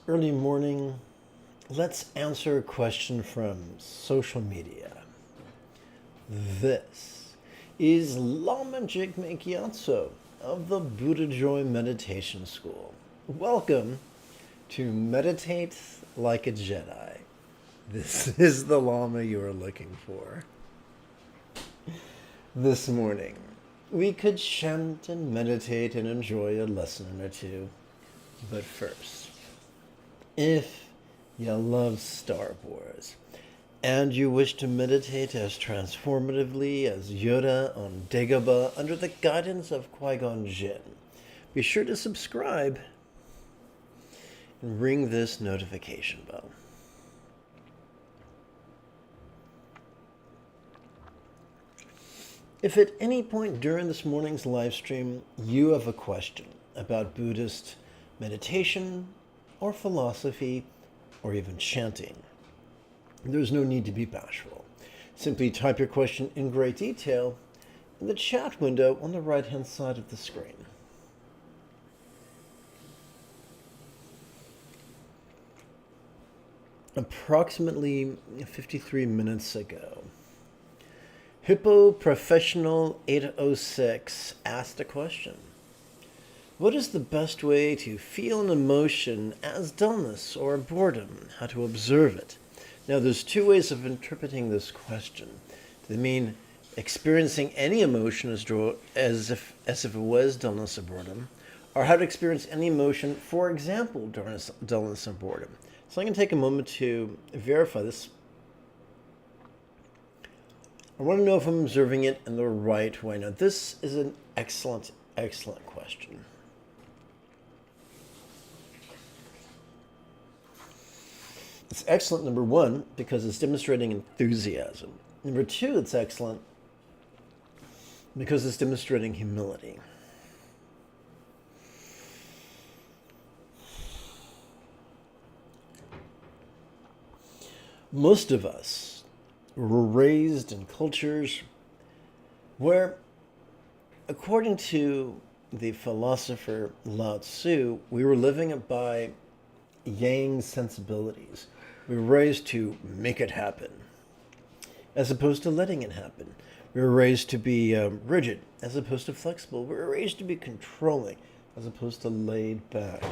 early morning, let's answer a question from social media. This is Lama Jigme Gyatso of the Buddha Joy Meditation School. Welcome to Meditate Like a Jedi. This is the Lama you are looking for. This morning, we could chant and meditate and enjoy a lesson or two. But first, if you love Star Wars and you wish to meditate as transformatively as Yoda on Dagobah under the guidance of Qui-Gon Jinn, be sure to subscribe and ring this notification bell. If at any point during this morning's live stream you have a question about Buddhist meditation or philosophy or even chanting, there's no need to be bashful. Simply type your question in great detail in the chat window on the right-hand side of the screen. Approximately 53 minutes ago, Hippo Professional 806 asked a question. What is the best way to feel an emotion as dullness or boredom? How to observe it? Now, there's two ways of interpreting this question. They mean experiencing any emotion as if it was dullness or boredom, or how to experience any emotion, for example, dullness or boredom. So I'm going to take a moment to verify this. I want to know if I'm observing it in the right way. Now, this is an excellent, excellent question. It's excellent, number one, because it's demonstrating enthusiasm. Number two, it's excellent because it's demonstrating humility. Most of us were raised in cultures where, according to the philosopher Lao Tzu, we were living by yang sensibilities. We were raised to make it happen, as opposed to letting it happen. We were raised to be rigid, as opposed to flexible. We were raised to be controlling, as opposed to laid back.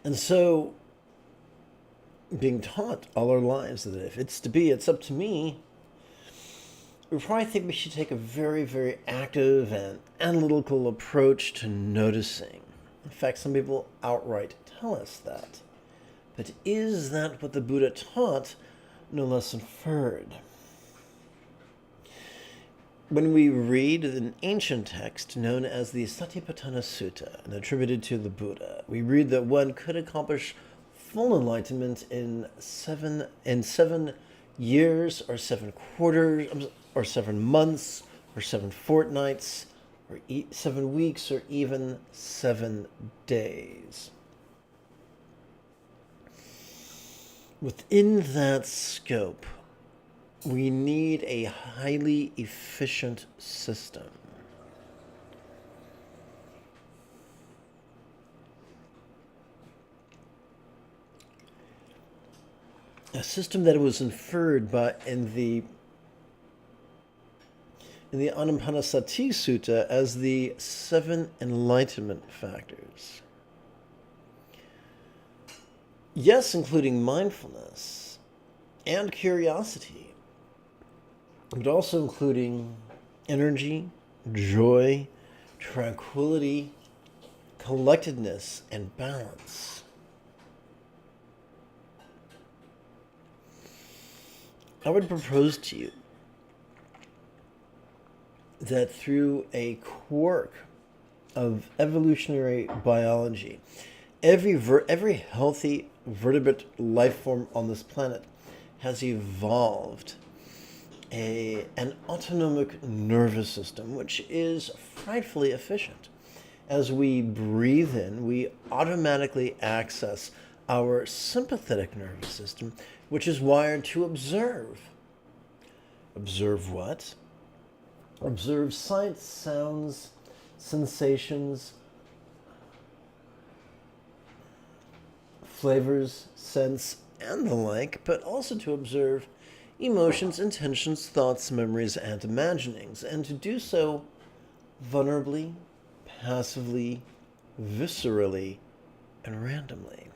And so, being taught all our lives that if it's to be, it's up to me, we probably think we should take a very, very active and analytical approach to noticing. In fact, some people outright tell us that. But is that what the Buddha taught? No less inferred. When we read an ancient text known as the Satipatthana Sutta and attributed to the Buddha, we read that one could accomplish full enlightenment in seven years, or 7 quarters, or 7 months, or 7 fortnights, or 7 weeks, or even 7 days. Within that scope, we need a highly efficient system. A system that was inferred in the Anapanasati Sutta as the 7 enlightenment factors. Yes, including mindfulness and curiosity, but also including energy, joy, tranquility, collectedness, and balance. I would propose to you that through a quirk of evolutionary biology, every healthy vertebrate life form on this planet has evolved an autonomic nervous system, which is frightfully efficient. As we breathe in, we automatically access our sympathetic nervous system, which is wired to observe. Observe what? Observe sights, sounds, sensations, flavors, scents, and the like, but also to observe emotions, intentions, thoughts, memories, and imaginings, and to do so vulnerably, passively, viscerally, and randomly.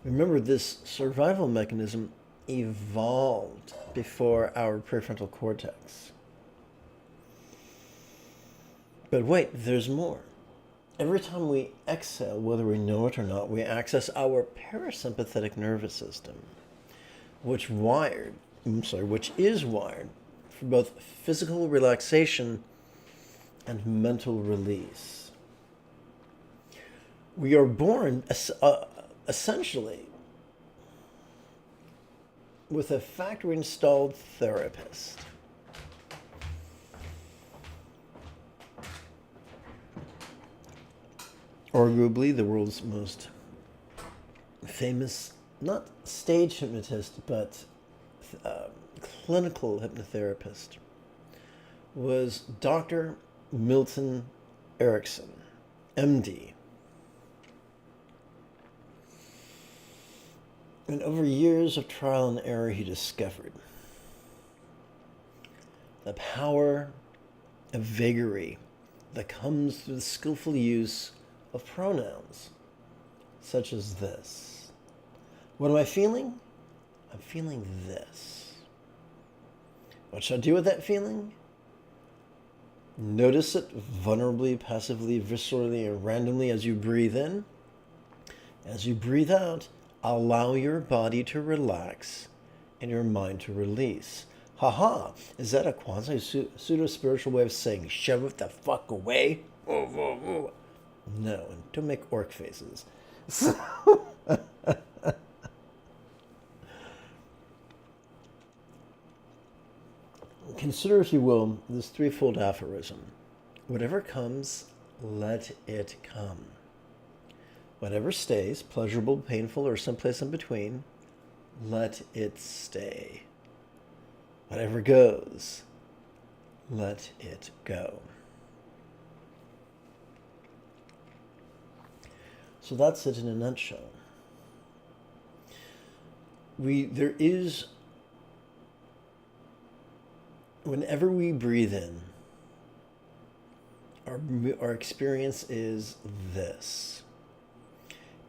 Remember, this survival mechanism evolved before our prefrontal cortex. But wait, there's more. Every time we exhale, whether we know it or not, we access our parasympathetic nervous system, which is wired for both physical relaxation and mental release. We are born essentially with a factory-installed therapist. Arguably the world's most famous, not stage hypnotist, but clinical hypnotherapist was Dr. Milton Erickson, MD. And over years of trial and error, he discovered the power of vagary that comes through the skillful use of pronouns, such as this. What am I feeling? I'm feeling this. What should I do with that feeling? Notice it vulnerably, passively, viscerally, and randomly as you breathe in. As you breathe out, allow your body to relax and your mind to release. Haha, is that a quasi-pseudo-spiritual way of saying, shove it the fuck away? No, and don't make orc faces. Consider, if you will, this threefold aphorism. Whatever comes, let it come. Whatever stays, pleasurable, painful, or someplace in between, let it stay. Whatever goes, let it go. So that's it in a nutshell. Whenever we breathe in, our experience is this.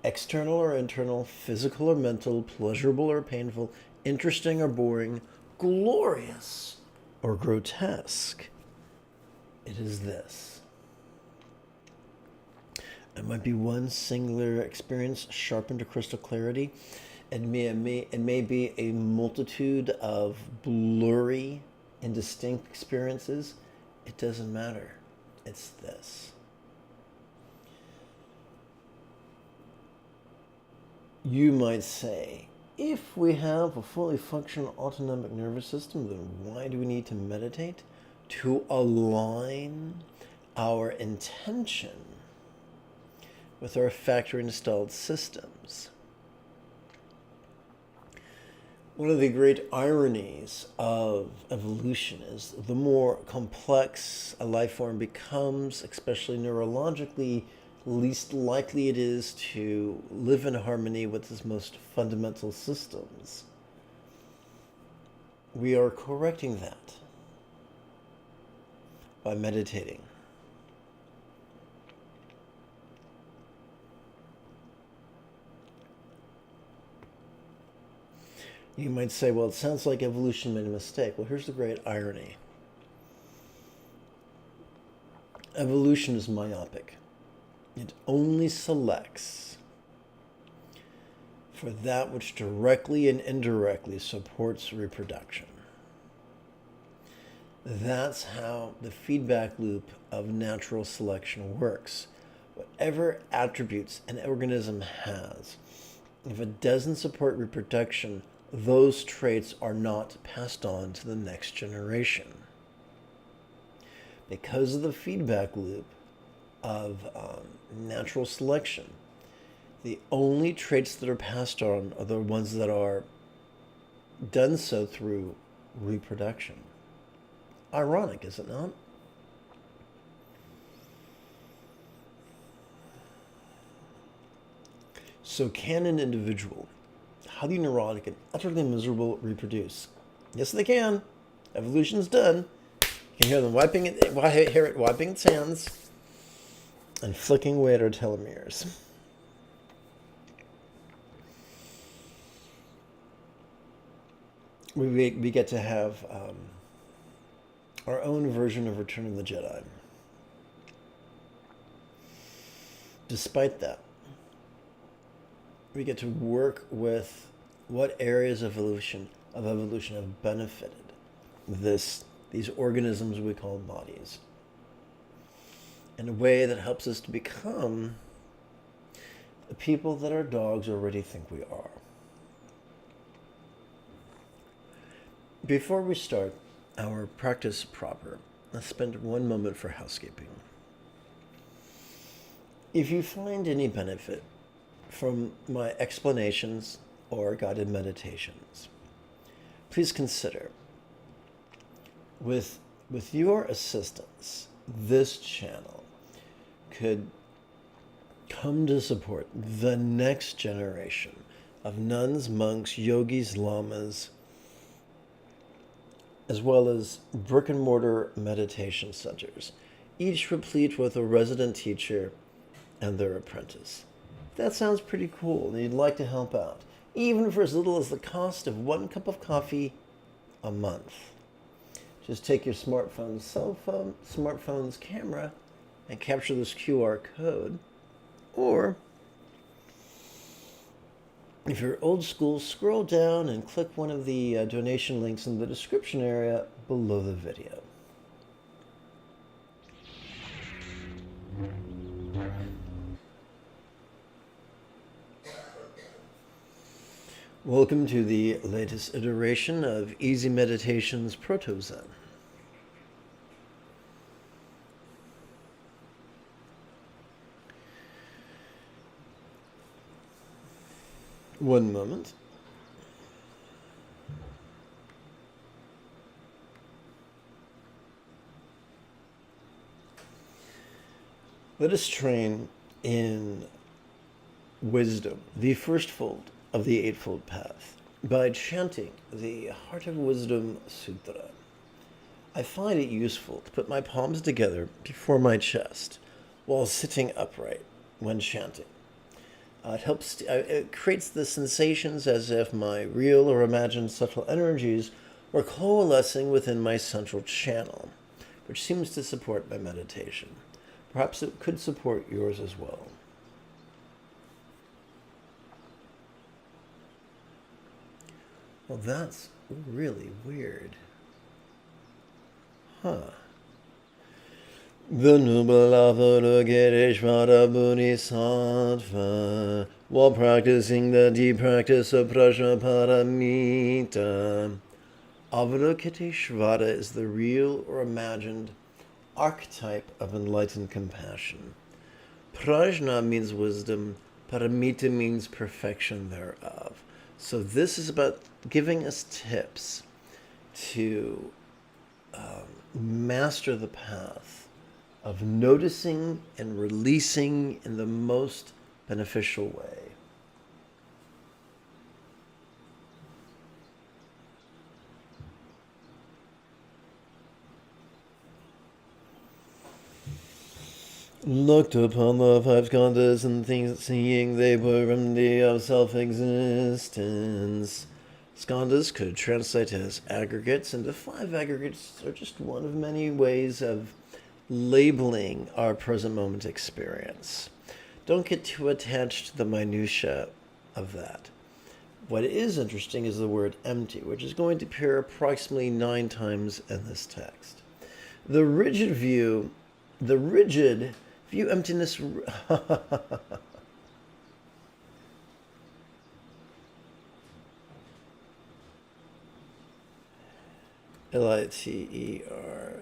External or internal, physical or mental, pleasurable or painful, interesting or boring, glorious or grotesque. It is this. It might be one singular experience sharpened to crystal clarity. It may be a multitude of blurry, indistinct experiences. It doesn't matter. It's this. You might say, if we have a fully functional autonomic nervous system, then why do we need to meditate? To align our intention with our factory-installed systems. One of the great ironies of evolution is the more complex a life form becomes, especially neurologically, least likely it is to live in harmony with its most fundamental systems. We are correcting that by meditating. You might say, well, it sounds like evolution made a mistake. Well, here's the great irony. Evolution is myopic. It only selects for that which directly and indirectly supports reproduction. That's how the feedback loop of natural selection works. Whatever attributes an organism has, if it doesn't support reproduction, those traits are not passed on to the next generation. Because of the feedback loop of natural selection, the only traits that are passed on are the ones that are done so through reproduction. Ironic, is it not? So can an individual, highly neurotic and utterly miserable, reproduce? Yes, they can. Evolution's done. You can hear them hear it wiping its hands and flicking away at our telomeres. We get to have our own version of Return of the Jedi. Despite that, we get to work with what areas of evolution have benefited these organisms we call bodies in a way that helps us to become the people that our dogs already think we are. Before we start our practice proper, let's spend one moment for housekeeping. If you find any benefit from my explanations or guided meditations, please consider, with your assistance, this channel could come to support the next generation of nuns, monks, yogis, lamas, as well as brick-and-mortar meditation centers, each replete with a resident teacher and their apprentice. That sounds pretty cool, and you'd like to help out, even for as little as the cost of 1 cup of coffee a month. Just take your smartphone's camera and capture this QR code, or if you're old school, scroll down and click one of the donation links in the description area below the video. Welcome to the latest iteration of Easy Meditations Proto-Zen. One moment. Let us train in wisdom, the first fold of the Eightfold Path, by chanting the Heart of Wisdom Sutra. I find it useful to put my palms together before my chest while sitting upright when chanting. It creates the sensations as if my real or imagined subtle energies were coalescing within my central channel, which seems to support my meditation. Perhaps it could support yours as well. Well, that's really weird. Huh. The noble Avalokiteshvara Bodhisattva, while practicing the deep practice of Prajnaparamita. Avalokiteshvara is the real or imagined archetype of enlightened compassion. Prajna means wisdom, paramita means perfection thereof. So this is about giving us tips to master the path of noticing and releasing in the most beneficial way. Looked upon the 5 skandhas and things, seeing they were remedy of self-existence. Skandhas could translate as aggregates, and the 5 aggregates are just one of many ways of labeling our present moment experience. Don't get too attached to the minutiae of that. What is interesting is the word empty, which is going to appear approximately 9 times in this text. The rigid view emptiness. Literoy.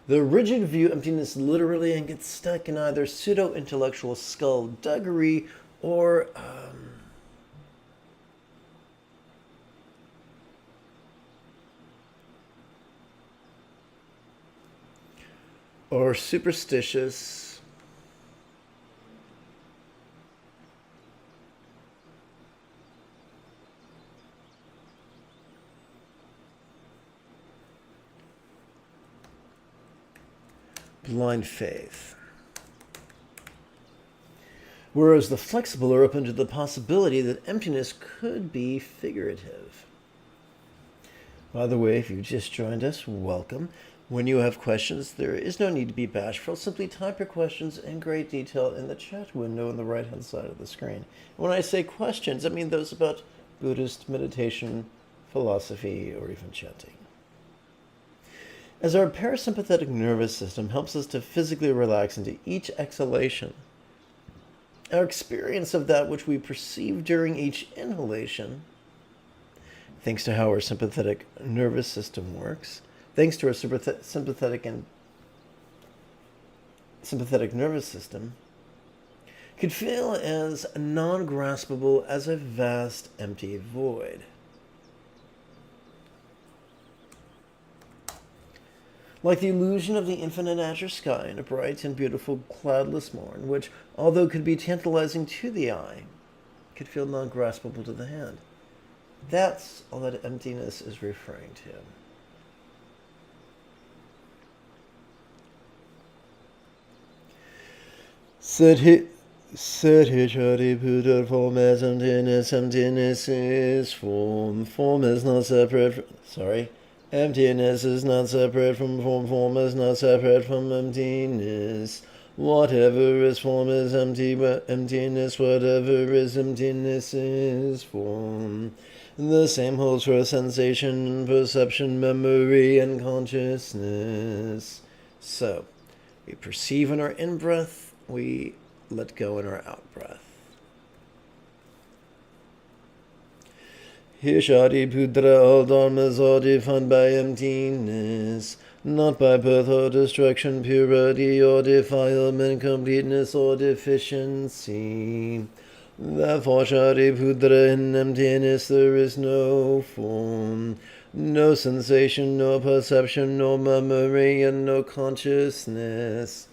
The rigid view emptiness literally and gets stuck in either pseudo-intellectual skullduggery or superstitious blind faith. Whereas the flexible are open to the possibility that emptiness could be figurative. By the way, if you just joined us, welcome. When you have questions, there is no need to be bashful. Simply type your questions in great detail in the chat window on the right-hand side of the screen. When I say questions, I mean those about Buddhist meditation, philosophy, or even chanting. As our parasympathetic nervous system helps us to physically relax into each exhalation, our experience of that which we perceive during each inhalation, thanks to how our sympathetic nervous system works, thanks to our sympathetic nervous system, could feel as non-graspable as a vast empty void. Like the illusion of the infinite azure sky in a bright and beautiful cloudless morn, which, although could be tantalizing to the eye, could feel non-graspable to the hand. That's all that emptiness is referring to. Said he Shari Buddha, form as emptiness, emptiness is form. Form is not separate emptiness is not separate from form, form is not separate from emptiness. Whatever is form is empty, but emptiness, whatever is emptiness is form. The same holds for sensation, perception, memory, and consciousness. So, we perceive in our in-breath, we let go in our out-breath. Here Shadi Pudra, all dharmas are defined by emptiness, not by birth or destruction, purity or defilement, completeness or deficiency. Therefore, Shadi Pudra, in emptiness there is no form, no sensation, no perception, no memory, and no consciousness.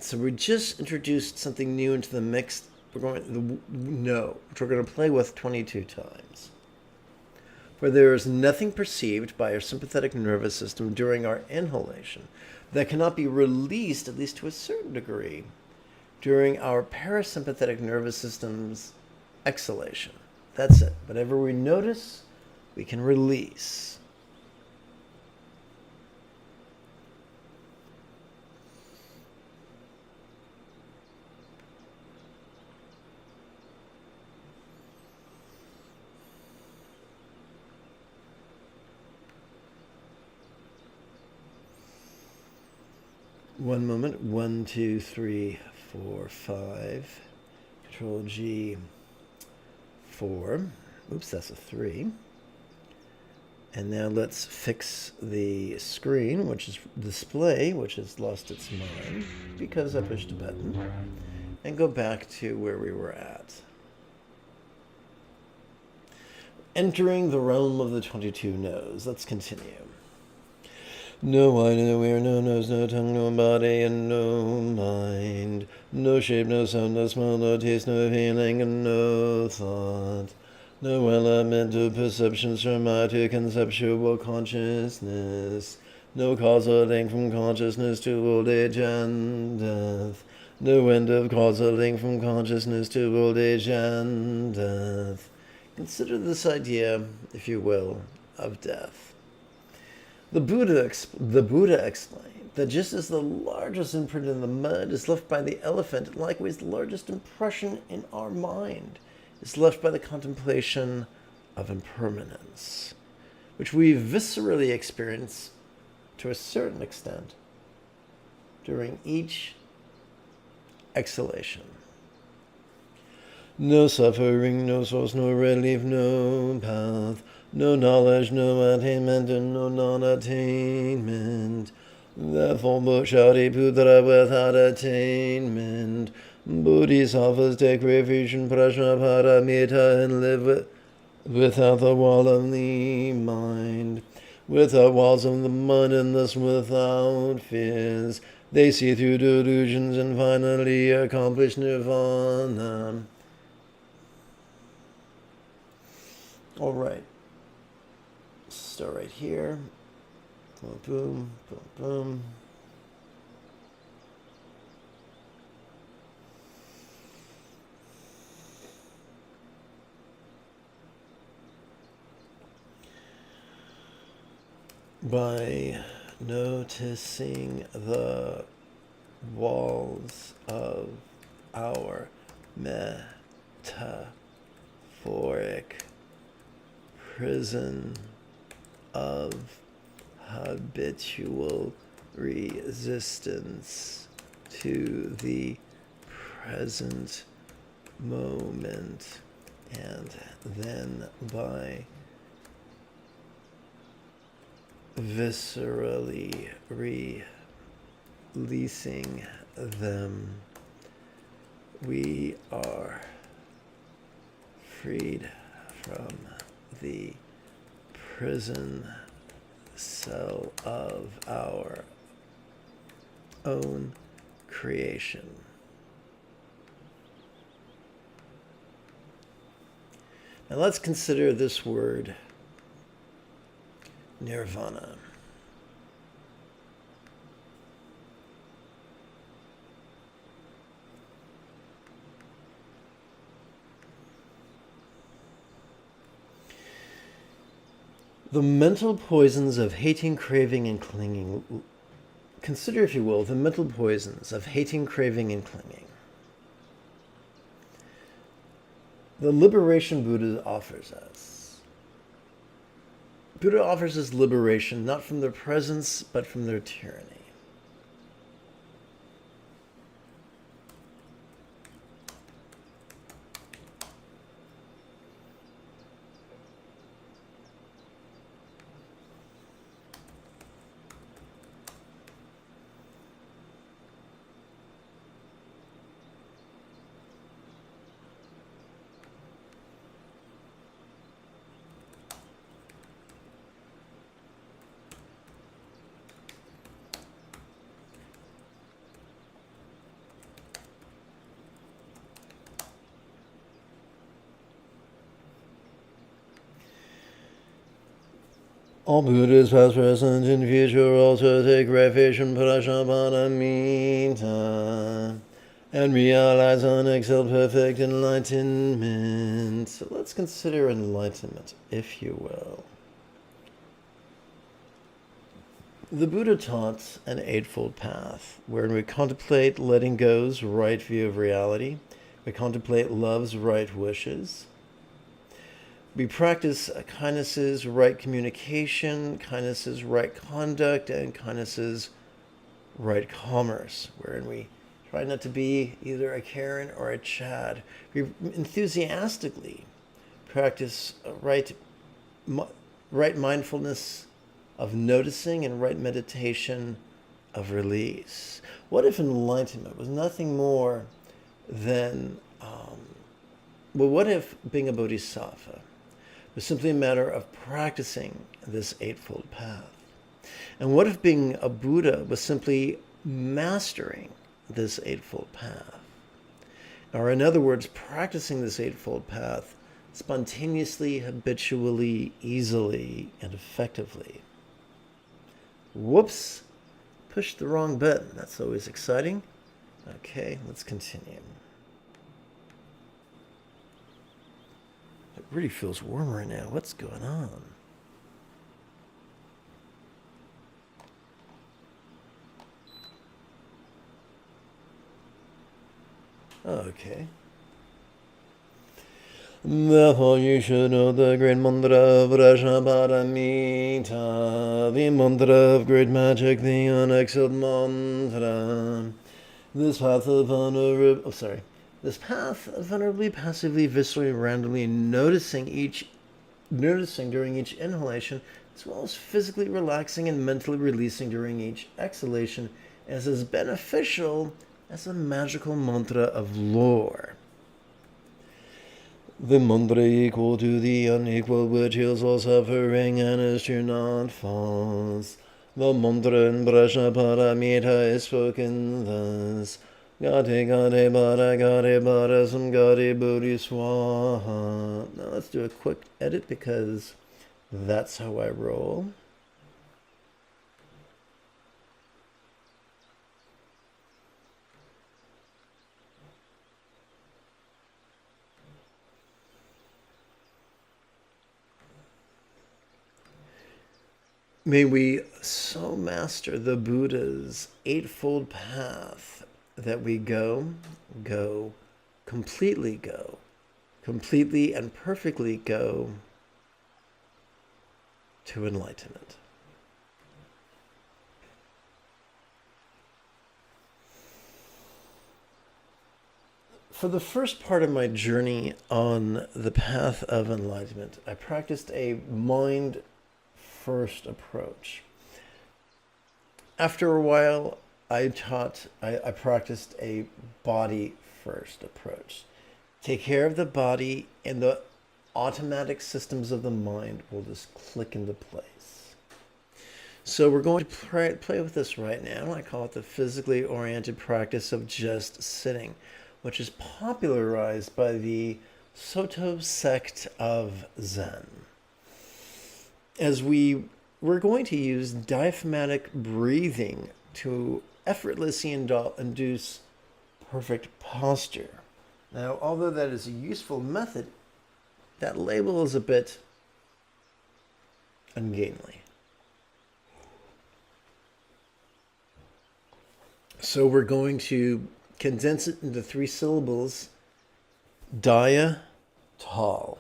So we just introduced something new into the mix. Which we're going to play with 22 times. For there is nothing perceived by our sympathetic nervous system during our inhalation that cannot be released, at least to a certain degree, during our parasympathetic nervous system's exhalation. That's it. Whatever we notice, we can release. One moment. 1, 2, 3, 4, 5. Control G, 4. Oops, that's a 3. And now let's fix the screen, which is display, which has lost its mind because I pushed a button, and go back to where we were at. Entering the realm of the 22 no's. Let's continue. No eye, no ear, no nose, no tongue, no body, and no mind. No shape, no sound, no smell, no taste, no feeling, and no thought. No element of perception from eye to conceptual consciousness. No causal link from consciousness to old age and death. No end of causal link from consciousness to old age and death. Consider this idea, if you will, of death. The Buddha explained that just as the largest imprint in the mud is left by the elephant, likewise the largest impression in our mind is left by the contemplation of impermanence, which we viscerally experience to a certain extent during each exhalation. No suffering, no source, no relief, no path, no knowledge, no attainment, and no non-attainment. Therefore, Bodhisattva Putra without attainment. Bodhisattvas take refuge in Prajnaparamita and live without the wall of the mind. Without walls of the mind and thus without fears. They see through delusions and finally accomplish nirvana. All right. Start right here. Boom, boom, boom, boom. by noticing the walls of our metaphoric prison of habitual resistance to the present moment, and then by viscerally releasing them, we are freed from the prison cell of our own creation. Now let's consider this word, nirvana. The mental poisons of hating, craving, and clinging. Consider, if you will, the mental poisons of hating, craving, and clinging. The liberation Buddha offers us. Buddha offers us liberation not from their presence, but from their tyranny. All Buddhas, past, present, and future, also take refuge in Prajnaparamita and realize unexcelled perfect enlightenment. So let's consider enlightenment, if you will. The Buddha taught an eightfold path, wherein we contemplate letting go's right view of reality, we contemplate love's right wishes, we practice kindness's right communication, kindness's right conduct, and kindness's right commerce, wherein we try not to be either a Karen or a Chad. We enthusiastically practice right mindfulness of noticing and right meditation of release. What if enlightenment was nothing more than, what if being a bodhisattva was simply a matter of practicing this eightfold path? And what if being a Buddha was simply mastering this eightfold path? Or in other words, practicing this eightfold path spontaneously, habitually, easily, and effectively. Whoops, pushed the wrong button. That's always exciting. Okay, let's continue. It really feels warmer now. What's going on? Okay. Therefore you should know the great mantra of Prajnaparamita, the mantra of great magic, the unexcelled mantra. This path of vulnerably, passively, viscerally, randomly noticing during each inhalation, as well as physically relaxing and mentally releasing during each exhalation, is as beneficial as a magical mantra of lore. The mantra equal to the unequal, which heals all suffering and is true, not false. The mantra in Prajnaparamita is spoken thus: Gate gate bada sam gate bodhi swaha. Now let's do a quick edit because that's how I roll. May we so master the Buddha's eightfold path that we go completely and perfectly go to enlightenment. For the first part of my journey on the path of enlightenment, I practiced a mind-first approach. After a while, I practiced a body-first approach. Take care of the body, and the automatic systems of the mind will just click into place. So we're going to play with this right now. I call it the physically oriented practice of just sitting, which is popularized by the Soto sect of Zen. As we're going to use diaphragmatic breathing to effortlessly induce perfect posture. Now, although that is a useful method, that label is a bit ungainly. So we're going to condense it into 3 syllables. Dia tall.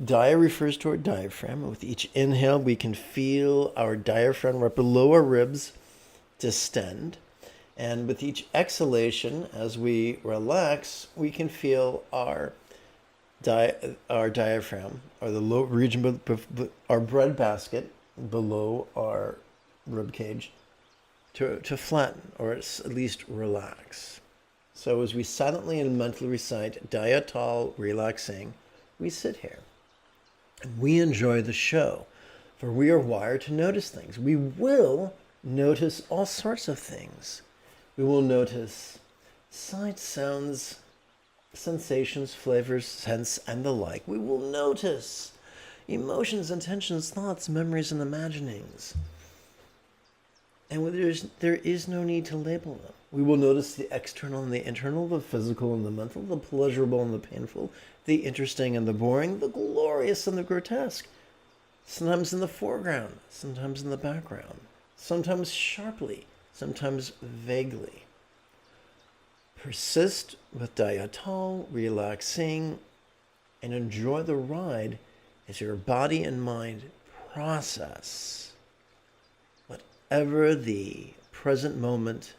Dia refers to our diaphragm. With each inhale, we can feel our diaphragm right below our ribs distend. And with each exhalation, as we relax, we can feel our diaphragm, or the low region, our breadbasket below our rib cage, to flatten, or at least relax. So as we silently and mentally recite Dia Tal, relaxing, we sit here. And we enjoy the show, for we are wired to notice things. We will notice all sorts of things. We will notice sights, sounds, sensations, flavors, scents, and the like. We will notice emotions, intentions, thoughts, memories, and imaginings. And there is no need to label them. We will notice the external and the internal, the physical and the mental, the pleasurable and the painful, the interesting and the boring, the glorious and the grotesque. Sometimes in the foreground, sometimes in the background, sometimes sharply, sometimes vaguely. Persist with Dayatal, relaxing, and enjoy the ride as your body and mind process whatever the present moment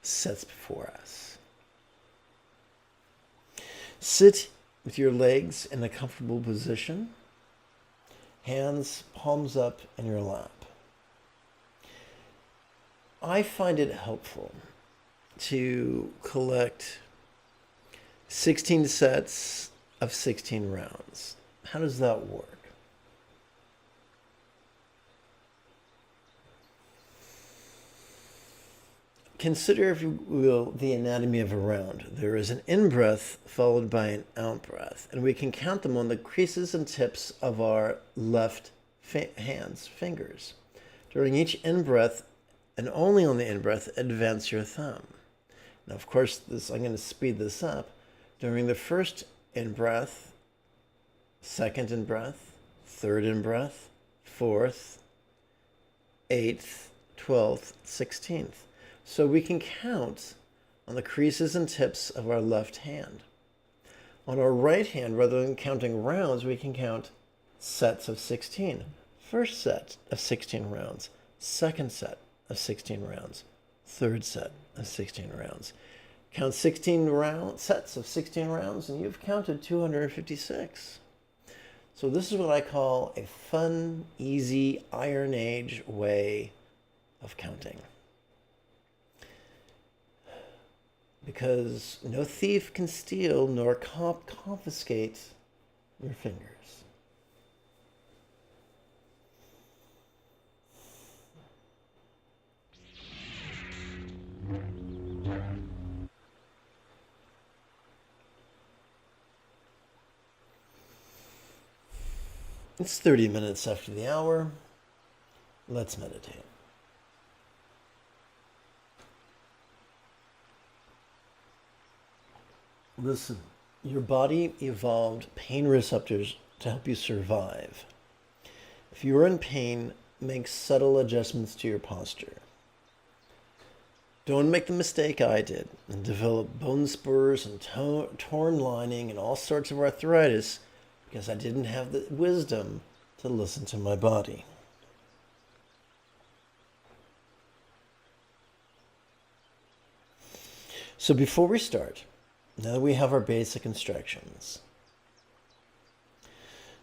sets before us. Sit with your legs in a comfortable position, hands palms up in your lap. I find it helpful to collect 16 sets of 16 rounds. How does that work? Consider, if you will, the anatomy of a round. There is an in-breath followed by an out-breath, and we can count them on the creases and tips of our left fingers. During each in-breath, and only on the in-breath, advance your thumb. Now, of course, I'm going to speed this up. During the first in-breath, second in-breath, third in-breath, fourth, 8th, 12th, 16th. So we can count on the creases and tips of our left hand. On our right hand, rather than counting rounds, we can count sets of 16. First set of 16 rounds, second set of 16 rounds, third set of 16 rounds. Count 16 sets of 16 rounds, and you've counted 256. So this is what I call a fun, easy, Iron Age way of counting. Because no thief can steal nor confiscate your fingers. It's 30 minutes after the hour. Let's meditate. Listen, your body evolved pain receptors to help you survive. If you are in pain, make subtle adjustments to your posture. Don't make the mistake I did and develop bone spurs and torn lining and all sorts of arthritis because I didn't have the wisdom to listen to my body. So before we start, now that we have our basic instructions,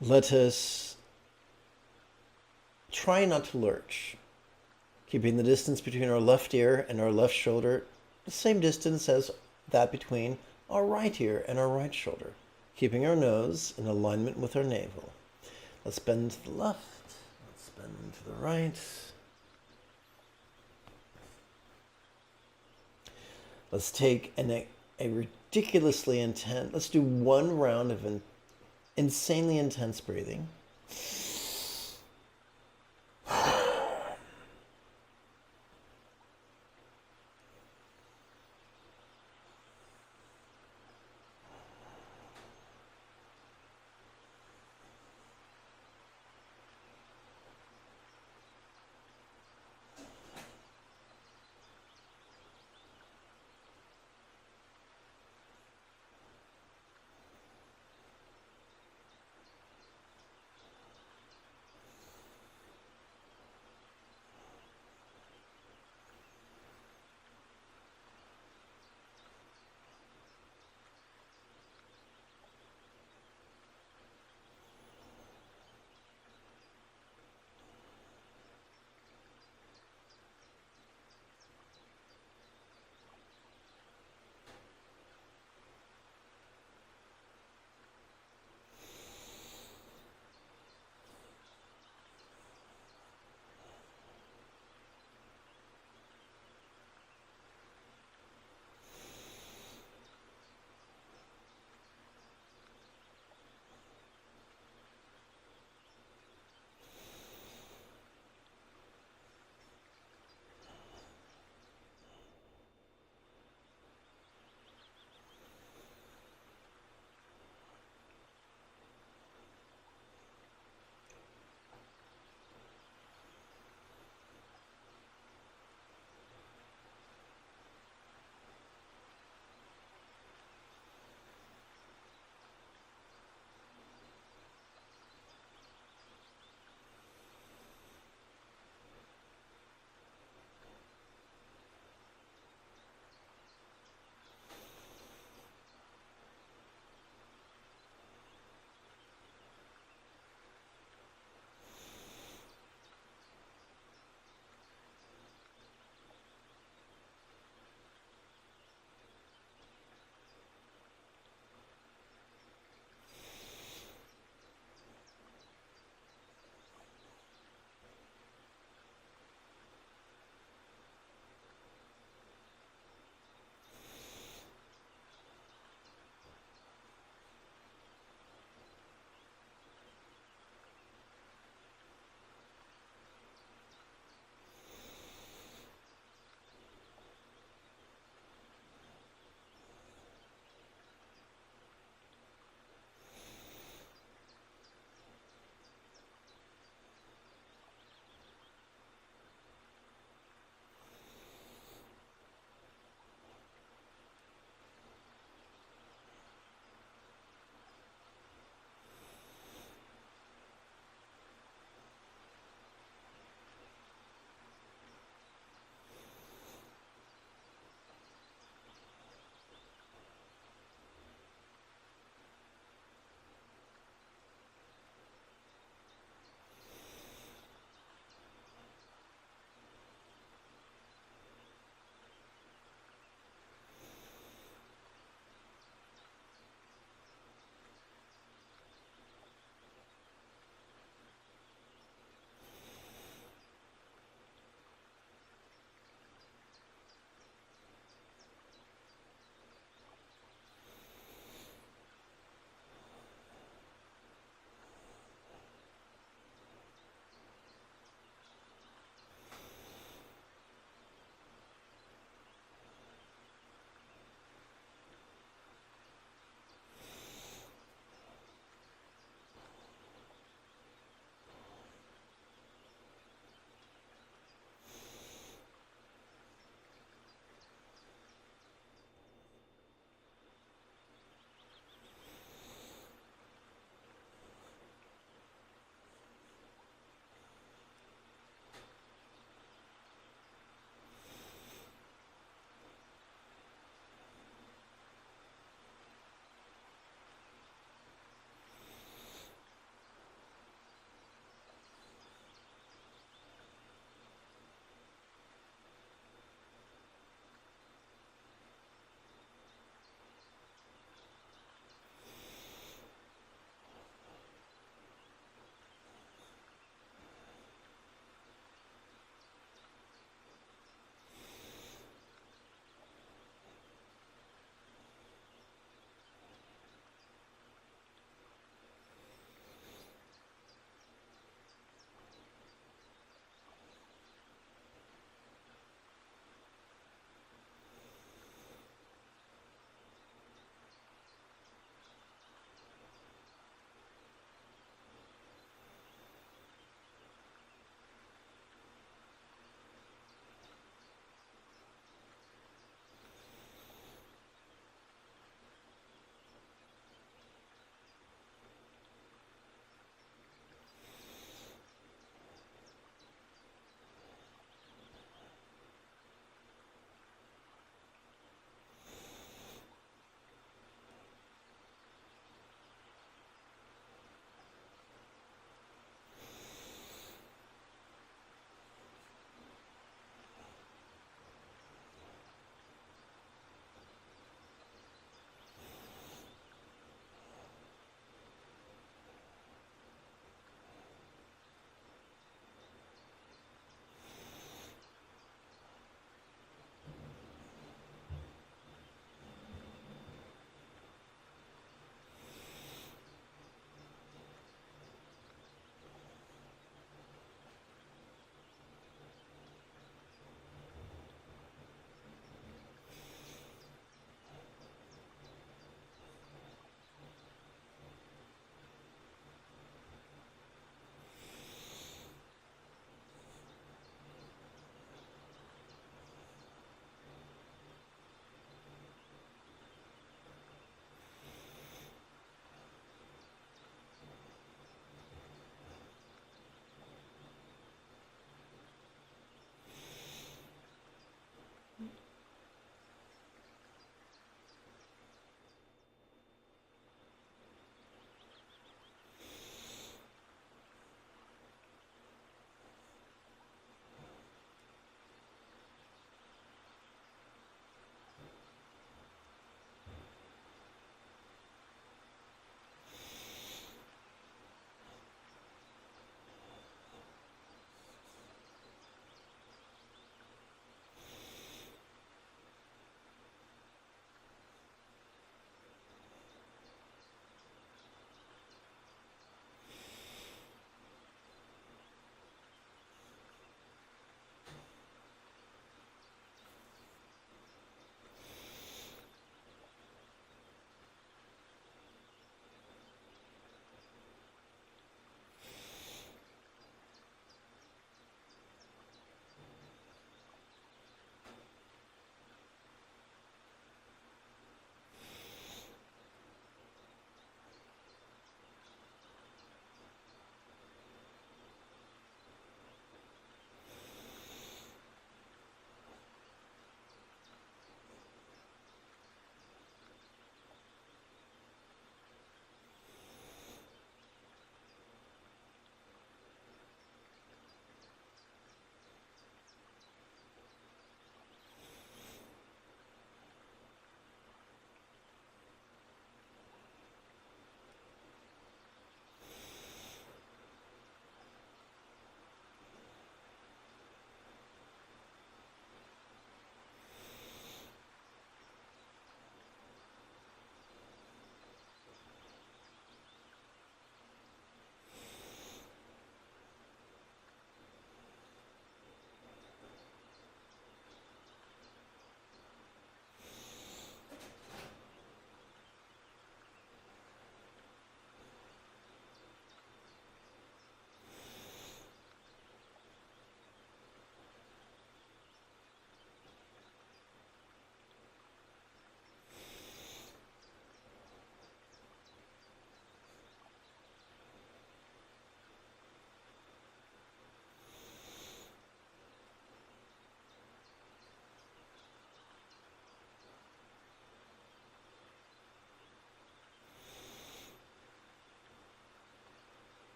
let us try not to lurch, keeping the distance between our left ear and our left shoulder the same distance as that between our right ear and our right shoulder, keeping our nose in alignment with our navel. Let's bend to the left, let's bend to the right. Let's take a ridiculously intense, let's do one round of insanely intense breathing.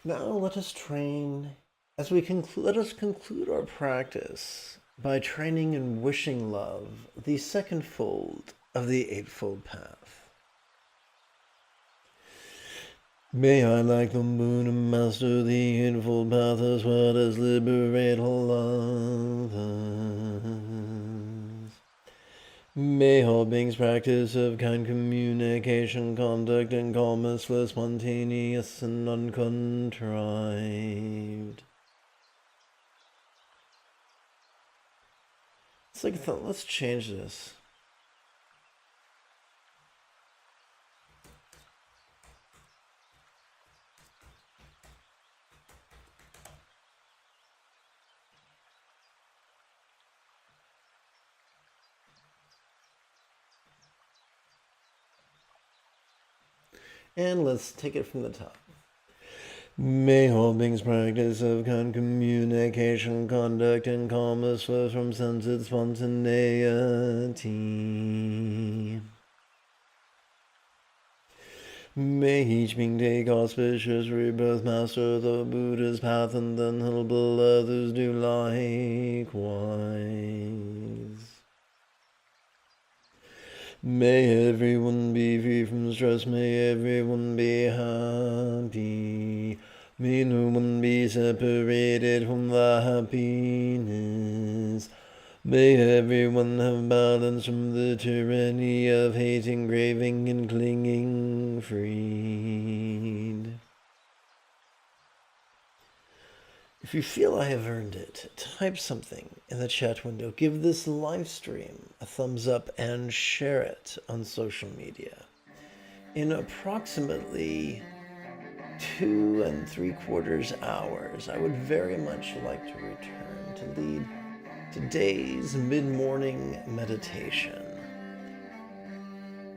Now let us train as we conclude. Let us conclude our practice by training in wishing love, the second fold of the Eightfold Path. May I, like the moon, master the Eightfold Path as well as liberate all others. May all beings practice of kind communication, conduct, and calmness flow spontaneous and uncontrived. It's like, let's change this. And let's take it from the top. May all beings practice of kind communication, conduct, and calmness flow from censored spontaneity. May each being take auspicious rebirth, master the Buddha's path, and then help others do likewise. May everyone be free from stress, may everyone be happy. May no one be separated from the happiness. May everyone have balance from the tyranny of hating, craving, and clinging freed. If you feel I have earned it, type something in the chat window. Give this live stream a thumbs up and share it on social media. In approximately 2 3/4 hours, I would very much like to return to lead today's mid-morning meditation.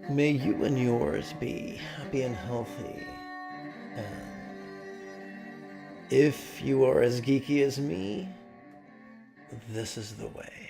May you and yours be happy and healthy. And if you are as geeky as me, this is the way.